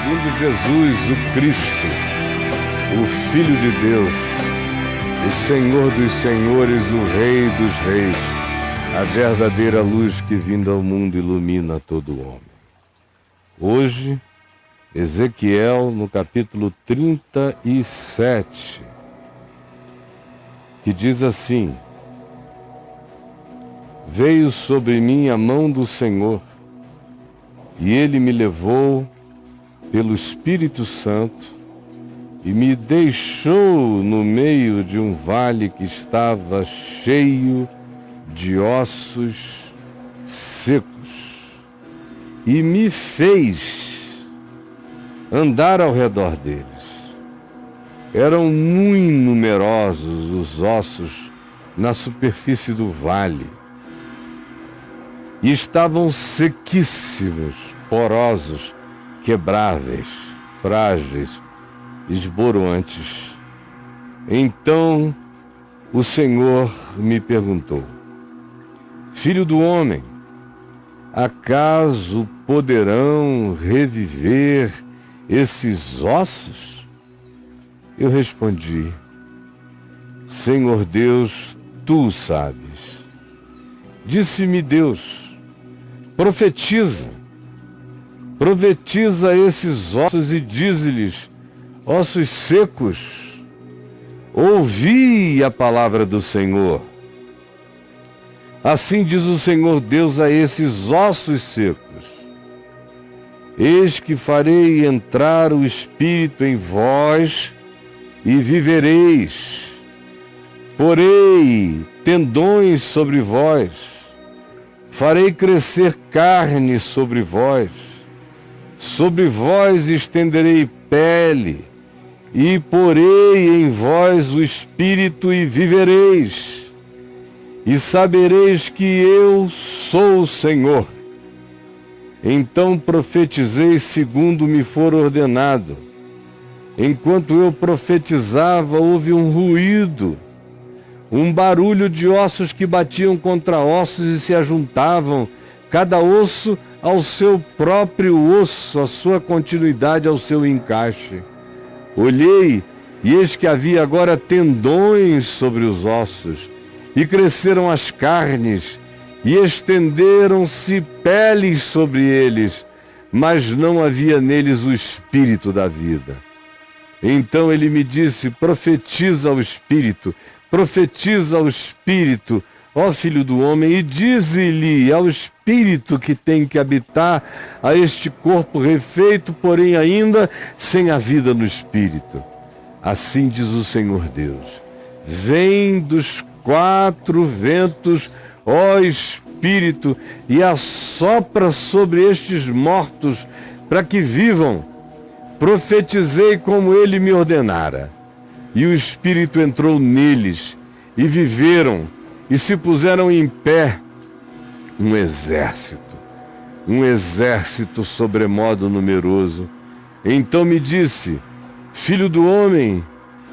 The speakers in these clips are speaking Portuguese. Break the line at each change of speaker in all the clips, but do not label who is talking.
segundo Jesus, o Cristo, o Filho de Deus, o Senhor dos senhores, o Rei dos reis, a verdadeira luz que vindo ao mundo ilumina todo homem. Hoje, Ezequiel, no capítulo 37, que diz assim: Veio sobre mim a mão do Senhor, e ele me levou pelo Espírito Santo e me deixou no meio de um vale que estava cheio de ossos secos, e me fez andar ao redor deles. Eram muito numerosos os ossos na superfície do vale, e estavam sequíssimos, porosos, quebráveis, frágeis, esboroantes. Então o Senhor me perguntou: Filho do homem, acaso poderão reviver esses ossos? Eu respondi: Senhor Deus, tu o sabes. Disse-me Deus: profetiza esses ossos e dize-lhes: ossos secos, ouvi a palavra do Senhor. Assim diz o Senhor Deus a esses ossos secos: eis que farei entrar o Espírito em vós e vivereis. Porei tendões sobre vós, farei crescer carne sobre vós estenderei pele, e porei em vós o Espírito e vivereis, e sabereis que eu sou o Senhor. Então profetizei segundo me for ordenado. Enquanto eu profetizava, houve um ruído, um barulho de ossos que batiam contra ossos e se ajuntavam, cada osso ao seu próprio osso, a sua continuidade ao seu encaixe. Olhei, e eis que havia agora tendões sobre os ossos, e cresceram as carnes, e estenderam-se peles sobre eles, mas não havia neles o espírito da vida. Então ele me disse: profetiza ao Espírito, ó filho do homem, e dize-lhe ao Espírito que tem que habitar a este corpo refeito, porém ainda sem a vida no Espírito. Assim diz o Senhor Deus: vem dos quatro ventos, ó Espírito, e assopra sobre estes mortos, para que vivam. Profetizei como ele me ordenara, e o Espírito entrou neles, e viveram, e se puseram em pé um exército sobremodo numeroso. Então me disse: filho do homem,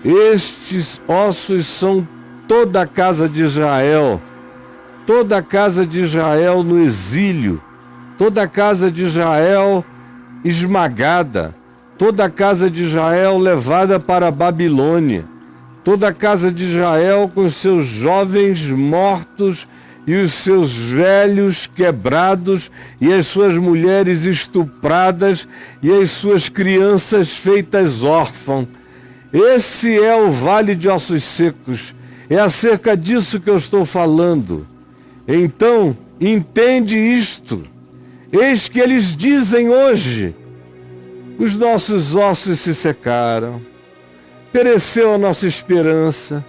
estes ossos são toda a casa de Israel no exílio, toda a casa de Israel esmagada, toda a casa de Israel levada para a Babilônia, toda a casa de Israel com os seus jovens mortos e os seus velhos quebrados e as suas mulheres estupradas e as suas crianças feitas órfãs. Esse é o vale de ossos secos. É acerca disso que eu estou falando. Então, entende isto. Eis que eles dizem hoje: os nossos ossos se secaram, pereceu a nossa esperança,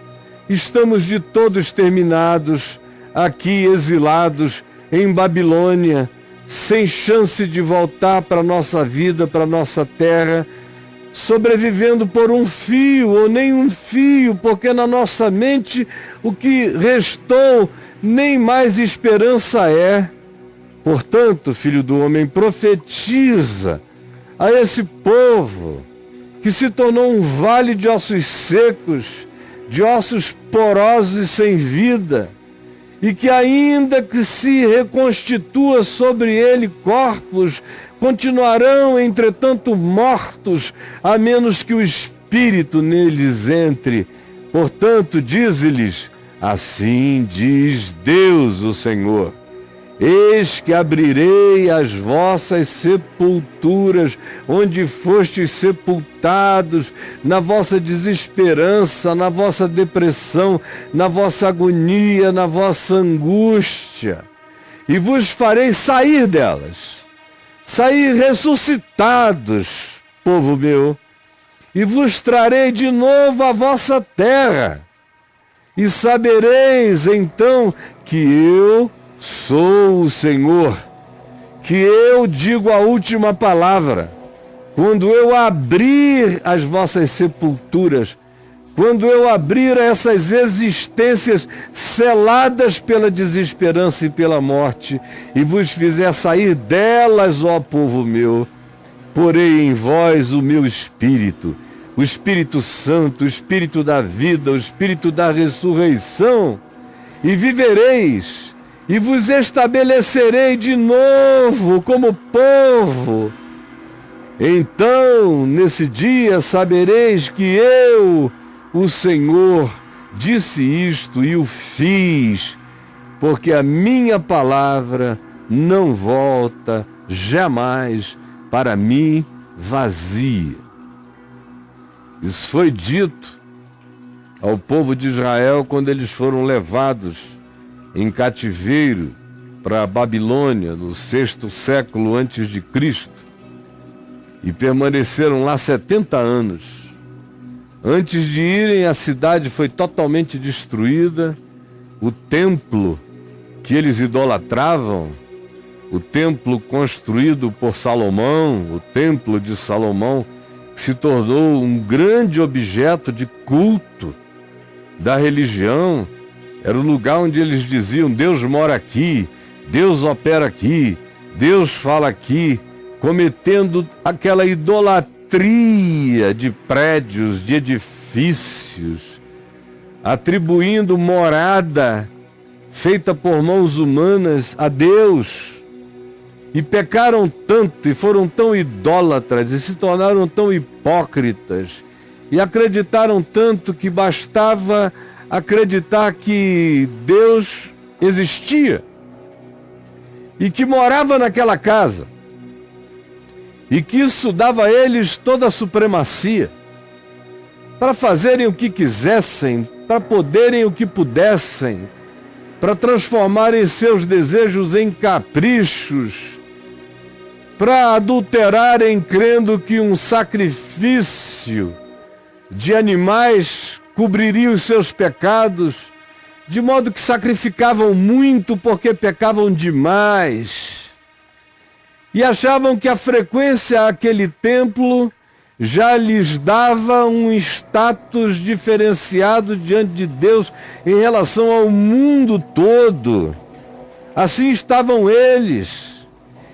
estamos de todo exterminados, aqui exilados em Babilônia, sem chance de voltar para a nossa vida, para a nossa terra, sobrevivendo por um fio ou nem um fio, porque na nossa mente o que restou nem mais esperança é. Portanto, filho do homem, profetiza a esse povo que se tornou um vale de ossos secos, de ossos porosos e sem vida, e que ainda que se reconstitua sobre ele corpos, continuarão, entretanto, mortos, a menos que o Espírito neles entre. Portanto, dize-lhes, assim diz Deus o Senhor, eis que abrirei as vossas sepulturas, onde fostes sepultados, na vossa desesperança, na vossa depressão, na vossa agonia, na vossa angústia, e vos farei sair delas, sair ressuscitados, povo meu, e vos trarei de novo à vossa terra, e sabereis então que eu sou o Senhor, que eu digo a última palavra. Quando eu abrir as vossas sepulturas, quando eu abrir essas existências seladas pela desesperança e pela morte, e vos fizer sair delas, ó povo meu, porei em vós o meu Espírito, o Espírito Santo, o Espírito da vida, o Espírito da ressurreição, e vivereis, e vos estabelecerei de novo como povo. Então, nesse dia, sabereis que eu, o Senhor, disse isto e o fiz, porque a minha palavra não volta jamais para mim vazia. Isso foi dito ao povo de Israel quando eles foram levados em cativeiro para a Babilônia, no 6º século antes de Cristo, e permaneceram lá 70 anos. Antes de irem, a cidade foi totalmente destruída, o templo que eles idolatravam, o templo construído por Salomão, o templo de Salomão, que se tornou um grande objeto de culto da religião, era o lugar onde eles diziam, Deus mora aqui, Deus opera aqui, Deus fala aqui, cometendo aquela idolatria de prédios, de edifícios, atribuindo morada feita por mãos humanas a Deus. E pecaram tanto, e foram tão idólatras, e se tornaram tão hipócritas, e acreditaram tanto que bastava acreditar que Deus existia e que morava naquela casa e que isso dava a eles toda a supremacia para fazerem o que quisessem, para poderem o que pudessem, para transformarem seus desejos em caprichos, para adulterarem crendo que um sacrifício de animais cobriria os seus pecados, de modo que sacrificavam muito porque pecavam demais. E achavam que a frequência àquele templo já lhes dava um status diferenciado diante de Deus em relação ao mundo todo. Assim estavam eles,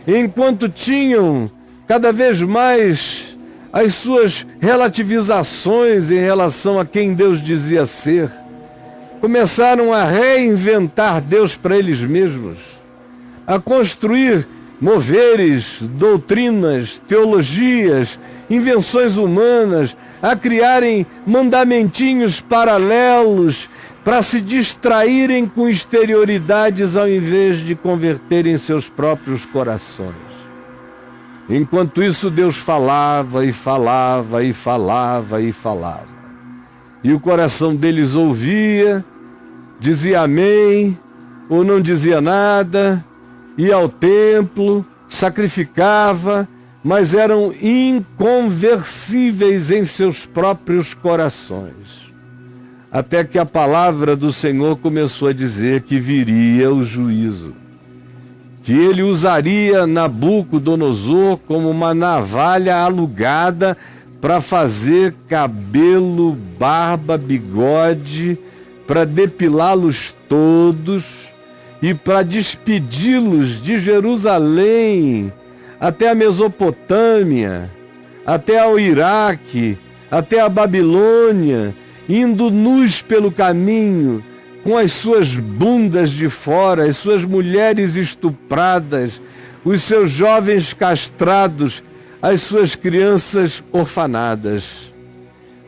enquanto tinham cada vez mais as suas relativizações em relação a quem Deus dizia ser. Começaram a reinventar Deus para eles mesmos, a construir moveres, doutrinas, teologias, invenções humanas, a criarem mandamentinhos paralelos para se distraírem com exterioridades ao invés de converterem seus próprios corações. Enquanto isso, Deus falava e falava e falava e falava. E o coração deles ouvia, dizia amém, ou não dizia nada, ia ao templo, sacrificava, mas eram inconversíveis em seus próprios corações. Até que a palavra do Senhor começou a dizer que viria o juízo, que ele usaria Nabucodonosor como uma navalha alugada para fazer cabelo, barba, bigode, para depilá-los todos e para despedi-los de Jerusalém até a Mesopotâmia, até ao Iraque, até a Babilônia, indo nus pelo caminho, com as suas bundas de fora, as suas mulheres estupradas, os seus jovens castrados, as suas crianças orfanadas.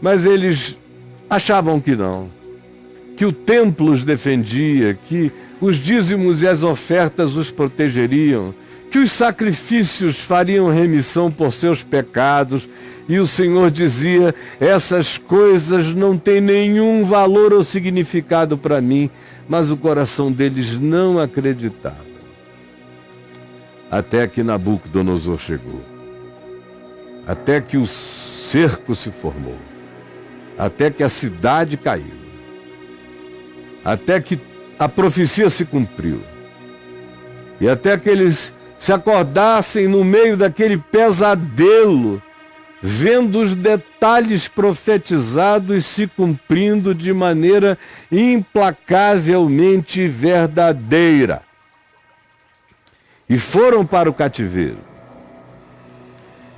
Mas eles achavam que não, que o templo os defendia, que os dízimos e as ofertas os protegeriam, que os sacrifícios fariam remissão por seus pecados. E o Senhor dizia: essas coisas não têm nenhum valor ou significado para mim. Mas o coração deles não acreditava. Até que Nabucodonosor chegou. Até que o cerco se formou. Até que a cidade caiu. Até que a profecia se cumpriu. E até que eles se acordassem no meio daquele pesadelo, vendo os detalhes profetizados se cumprindo de maneira implacavelmente verdadeira. E foram para o cativeiro.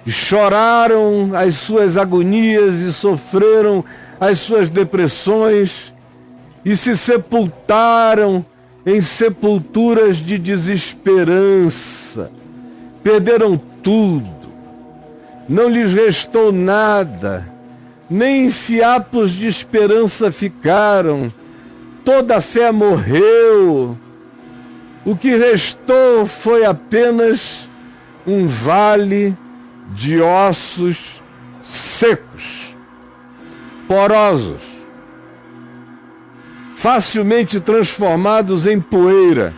E choraram as suas agonias e sofreram as suas depressões e se sepultaram em sepulturas de desesperança. Perderam tudo. Não lhes restou nada, nem fiapos de esperança ficaram, toda a fé morreu. O que restou foi apenas um vale de ossos secos, porosos, facilmente transformados em poeira,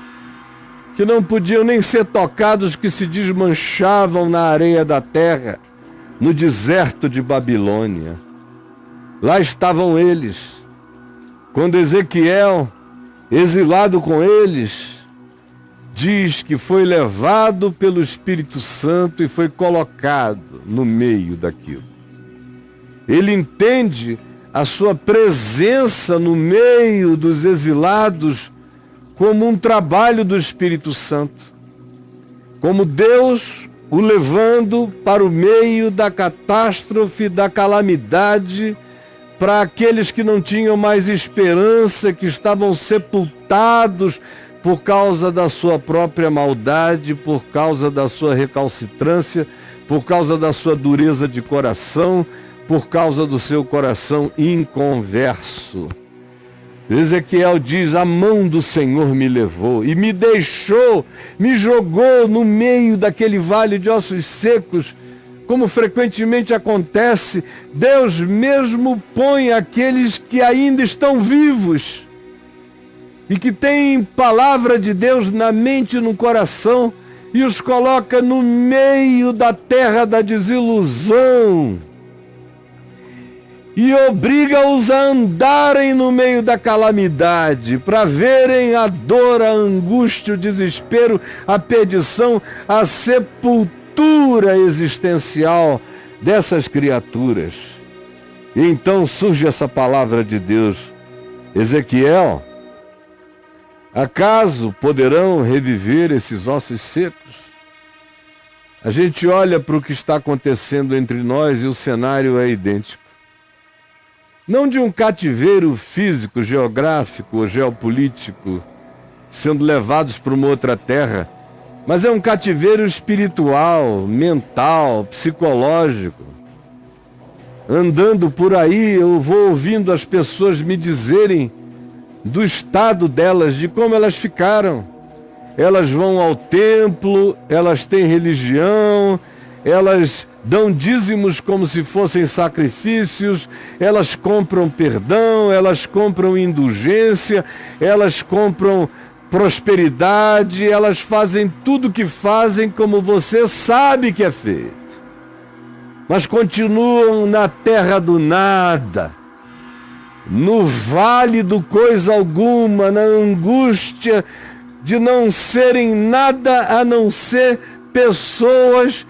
que não podiam nem ser tocados, que se desmanchavam na areia da terra, no deserto de Babilônia. Lá estavam eles, quando Ezequiel, exilado com eles, diz que foi levado pelo Espírito Santo e foi colocado no meio daquilo. Ele entende a sua presença no meio dos exilados como um trabalho do Espírito Santo, como Deus o levando para o meio da catástrofe, da calamidade, para aqueles que não tinham mais esperança, que estavam sepultados por causa da sua própria maldade, por causa da sua recalcitrância, por causa da sua dureza de coração, por causa do seu coração inconverso. Ezequiel diz: a mão do Senhor me levou e me deixou, me jogou no meio daquele vale de ossos secos. Como frequentemente acontece, Deus mesmo põe aqueles que ainda estão vivos e que têm palavra de Deus na mente e no coração, e os coloca no meio da terra da desilusão e obriga-os a andarem no meio da calamidade, para verem a dor, a angústia, o desespero, a perdição, a sepultura existencial dessas criaturas. E então surge essa palavra de Deus: Ezequiel, acaso poderão reviver esses ossos secos? A gente olha para o que está acontecendo entre nós e o cenário é idêntico. Não de um cativeiro físico, geográfico ou geopolítico, sendo levados para uma outra terra, mas é um cativeiro espiritual, mental, psicológico. Andando por aí, eu vou ouvindo as pessoas me dizerem do estado delas, de como elas ficaram. Elas vão ao templo, elas têm religião, elas dão dízimos como se fossem sacrifícios, elas compram perdão, elas compram indulgência, elas compram prosperidade, elas fazem tudo que fazem como você sabe que é feito. Mas continuam na terra do nada, no vale do coisa alguma, na angústia de não serem nada a não ser pessoas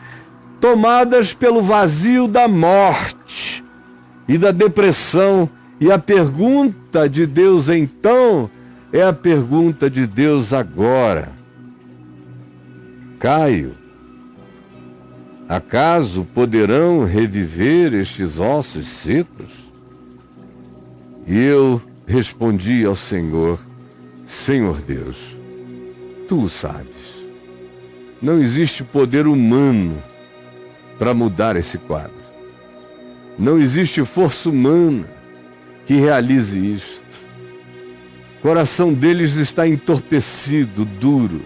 tomadas pelo vazio da morte e da depressão. E a pergunta de Deus então é a pergunta de Deus agora: Caio, acaso poderão reviver estes ossos secos? E eu Respondi ao Senhor: Senhor Deus, Tu o sabes. Não existe poder humano para mudar esse quadro. Não existe força humana que realize isto. O coração deles está entorpecido, duro.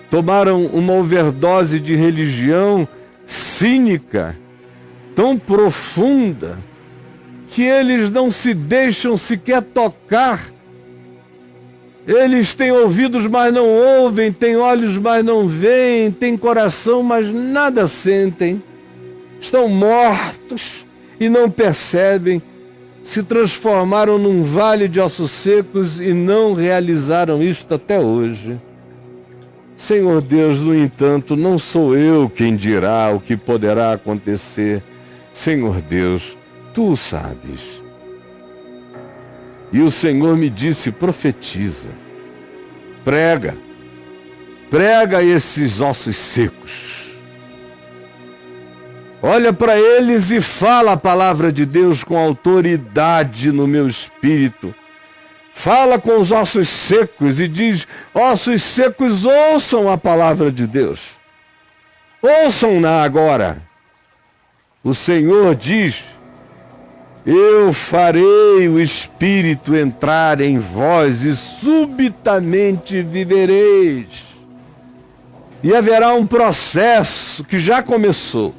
Tomaram uma overdose de religião cínica, tão profunda, que eles não se deixam sequer tocar. Eles têm ouvidos, mas não ouvem, têm olhos, mas não veem, têm coração, mas nada sentem. Estão mortos e não percebem. Se transformaram num vale de ossos secos e não realizaram isto até hoje. Senhor Deus, no entanto, não sou eu quem dirá o que poderá acontecer. Senhor Deus, Tu o sabes. E o Senhor me disse: profetiza, prega esses ossos secos. Olha para eles e fala a palavra de Deus com autoridade no meu espírito. Fala com os ossos secos e diz: ossos secos, ouçam a palavra de Deus. Ouçam-na agora. O Senhor diz: eu farei o Espírito entrar em vós e subitamente vivereis. E haverá um processo que já começou.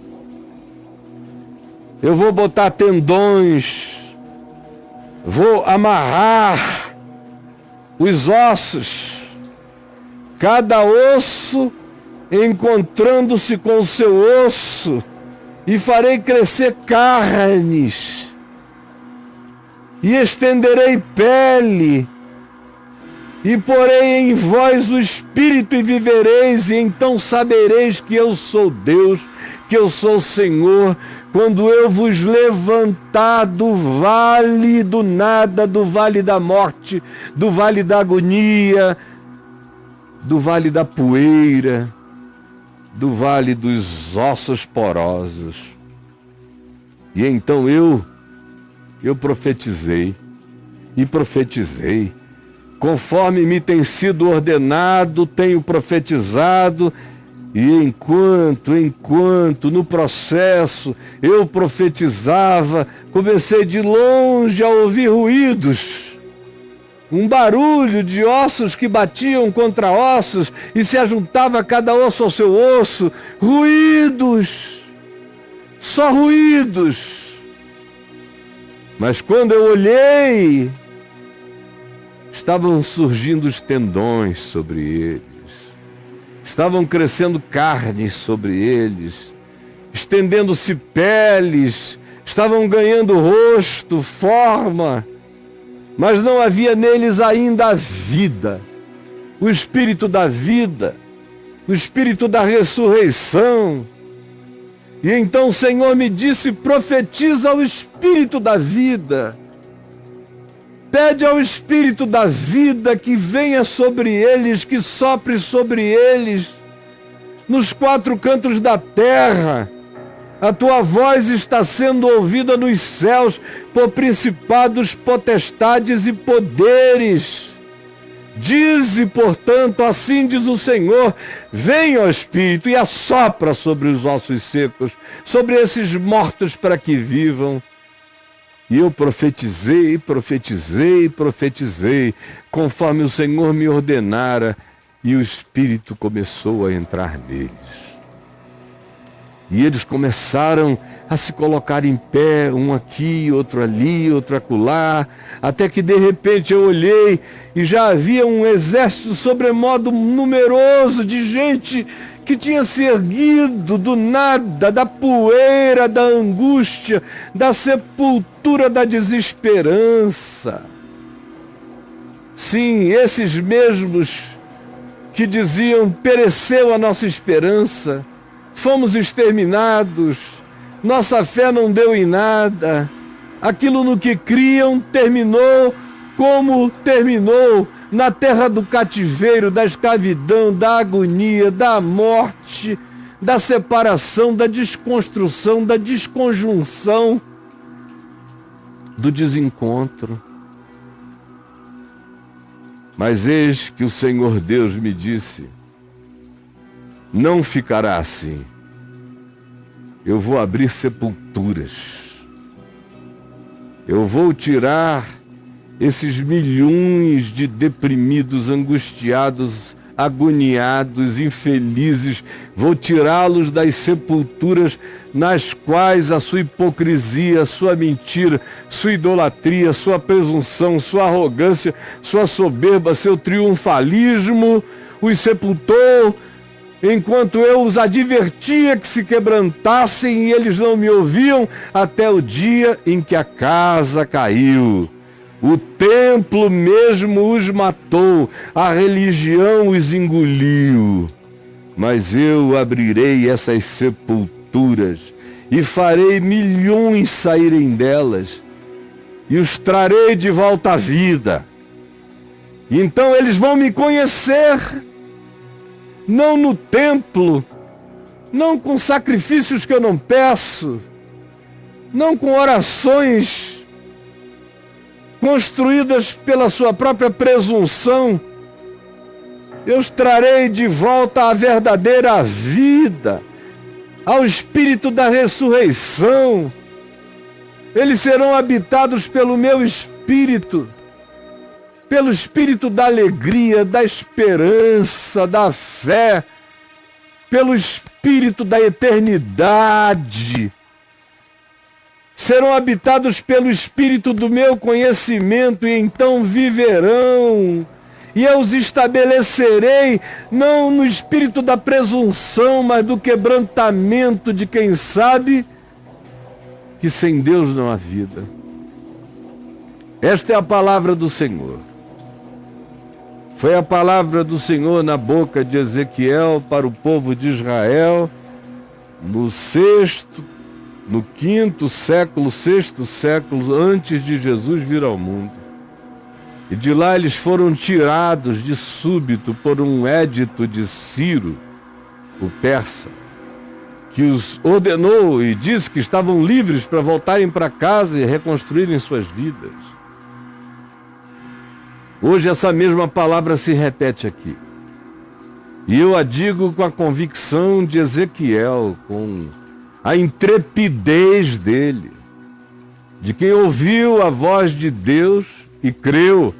Eu vou botar tendões, vou amarrar os ossos, cada osso encontrando-se com o seu osso, e farei crescer carnes, e estenderei pele, e porei em vós o Espírito e vivereis, e então sabereis que eu sou Deus, que eu sou o Senhor, quando eu vos levantar do vale do nada, do vale da morte, do vale da agonia, do vale da poeira, do vale dos ossos porosos. E então eu profetizei, e profetizei, conforme me tem sido ordenado, tenho profetizado. E enquanto no processo eu profetizava, comecei de longe a ouvir ruídos, um barulho de ossos que batiam contra ossos e se ajuntava cada osso ao seu osso, ruídos, só ruídos. Mas quando eu olhei, estavam surgindo os tendões sobre eles. Estavam crescendo carnes sobre eles, estendendo-se peles, estavam ganhando rosto, forma, mas não havia neles ainda a vida, o Espírito da vida, o Espírito da ressurreição. E então o Senhor me disse: profetiza o Espírito da vida. Pede ao Espírito da vida que venha sobre eles, que sopre sobre eles, nos quatro cantos da terra. A tua voz está sendo ouvida nos céus por principados, potestades e poderes. Dize, portanto, assim diz o Senhor: venha, ó Espírito, e assopra sobre os ossos secos, sobre esses mortos, para que vivam. E eu profetizei, conforme o Senhor me ordenara, e o Espírito começou a entrar neles. E eles começaram a se colocar em pé, um aqui, outro ali, outro acolá, até que de repente eu olhei e já havia um exército sobremodo numeroso de gente que tinha se erguido do nada, da poeira, da angústia, da sepultura, da desesperança. Sim, esses mesmos que diziam: pereceu a nossa esperança, fomos exterminados, nossa fé não deu em nada, aquilo no que criam terminou como terminou, na terra do cativeiro, da escravidão, da agonia, da morte, da separação, da desconstrução, da desconjunção, do desencontro. Mas eis que o Senhor Deus me disse: não ficará assim. Eu vou abrir sepulturas. Eu vou tirar esses milhões de deprimidos, angustiados, agoniados, infelizes. Vou tirá-los das sepulturas nas quais a sua hipocrisia, a sua mentira, sua idolatria, sua presunção, sua arrogância, sua soberba, seu triunfalismo os sepultou, enquanto eu os advertia que se quebrantassem e eles não me ouviam, até o dia em que a casa caiu. O templo mesmo os matou, a religião os engoliu. Mas eu abrirei essas sepulturas e farei milhões saírem delas e os trarei de volta à vida. Então eles vão me conhecer, não no templo, não com sacrifícios que eu não peço, não com orações construídas pela sua própria presunção. Eu os trarei de volta à verdadeira vida, ao espírito da ressurreição. Eles serão habitados pelo meu espírito, pelo espírito da alegria, da esperança, da fé, pelo espírito da eternidade. Serão habitados pelo espírito do meu conhecimento e então viverão. E eu os estabelecerei não no espírito da presunção, mas do quebrantamento de quem sabe que sem Deus não há vida. Esta é a palavra do Senhor. Foi a palavra do Senhor na boca de Ezequiel para o povo de Israel no quinto século, sexto século, antes de Jesus vir ao mundo. E de lá eles foram tirados de súbito por um édito de Ciro, o persa, que os ordenou e disse que estavam livres para voltarem para casa e reconstruírem suas vidas. Hoje essa mesma palavra se repete aqui. E eu a digo com a convicção de Ezequiel, com a intrepidez dele, de quem ouviu a voz de Deus e creu,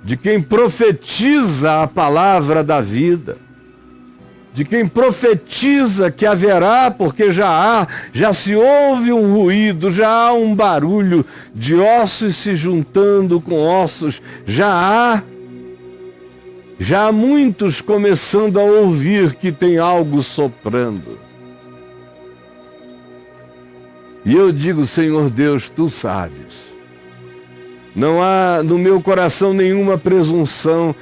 de quem profetiza a palavra da vida, de quem profetiza que haverá, porque já se ouve um ruído, já há um barulho de ossos se juntando com ossos, já há muitos começando a ouvir que tem algo soprando. E eu digo, Senhor Deus, tu sabes. Não há no meu coração nenhuma presunção.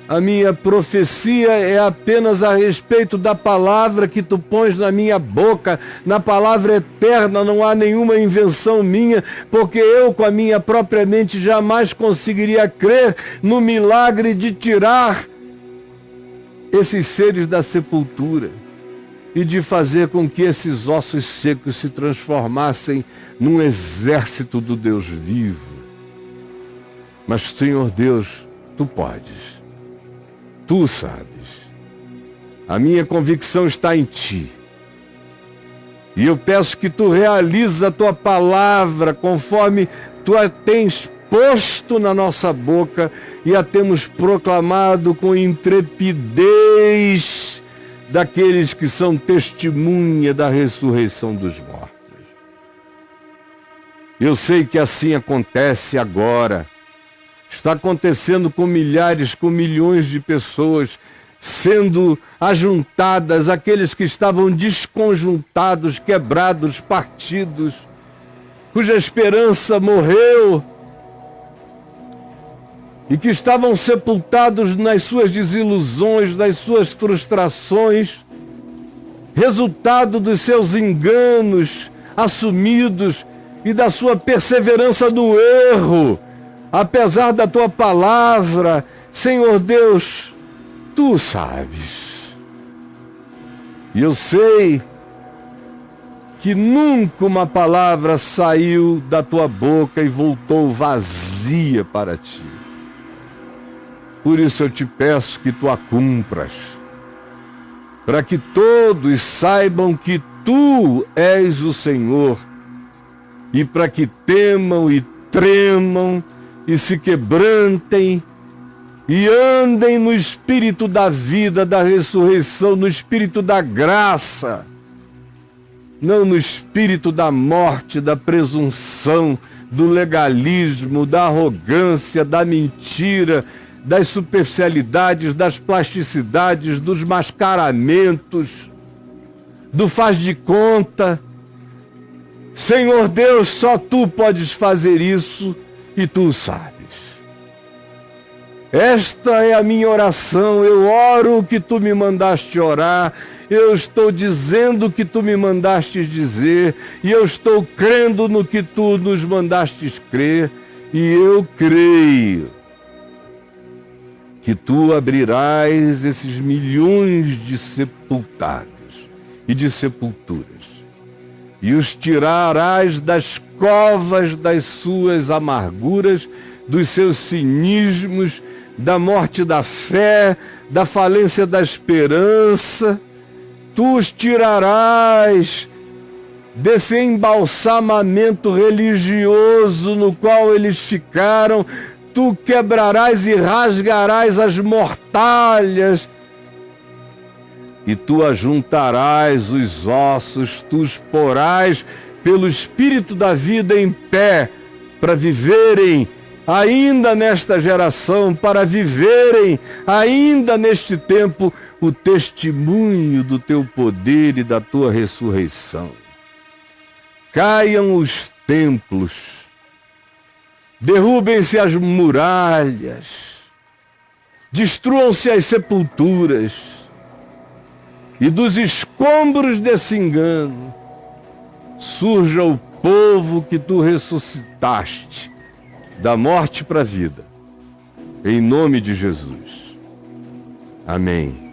A minha profecia é apenas a respeito da palavra que tu pões na minha boca, na palavra eterna. Não há nenhuma invenção minha, porque eu com a minha própria mente jamais conseguiria crer no milagre de tirar esses seres da sepultura e de fazer com que esses ossos secos se transformassem num exército do Deus vivo. Mas, Senhor Deus, tu podes. Tu sabes. A minha convicção está em ti. E eu peço que tu realizes a tua palavra conforme tu a tens posto na nossa boca e a temos proclamado com intrepidez daqueles que são testemunha da ressurreição dos mortos. Eu sei que assim acontece agora. Está acontecendo com milhares, com milhões de pessoas sendo ajuntadas, aqueles que estavam desconjuntados, quebrados, partidos, cuja esperança morreu e que estavam sepultados nas suas desilusões, nas suas frustrações, resultado dos seus enganos assumidos e da sua perseverança no erro. Apesar da tua palavra, Senhor Deus, tu sabes. E eu sei que nunca uma palavra saiu da tua boca e voltou vazia para ti. Por isso eu te peço que tu a cumpras, para que todos saibam que tu és o Senhor, e para que temam e tremam e se quebrantem e andem no espírito da vida, da ressurreição, no espírito da graça, não no espírito da morte, da presunção, do legalismo, da arrogância, da mentira, das superficialidades, das plasticidades, dos mascaramentos, do faz de conta. Senhor Deus, só tu podes fazer isso e tu o sabes. Esta é a minha oração, eu oro o que tu me mandaste orar, eu estou dizendo o que tu me mandaste dizer, e eu estou crendo no que tu nos mandastes crer, e eu creio que tu abrirás esses milhões de sepultados e de sepulturas, e os tirarás das covas das suas amarguras, dos seus cinismos, da morte da fé, da falência da esperança. Tu os tirarás desse embalsamamento religioso no qual eles ficaram. Tu quebrarás e rasgarás as mortalhas, e tu ajuntarás os ossos, tu os porás pelo Espírito da vida em pé, para viverem ainda nesta geração, para viverem ainda neste tempo o testemunho do teu poder e da tua ressurreição. Caiam os templos, derrubem-se as muralhas, destruam-se as sepulturas, e dos escombros desse engano surja o povo que tu ressuscitaste da morte para a vida, em nome de Jesus. Amém.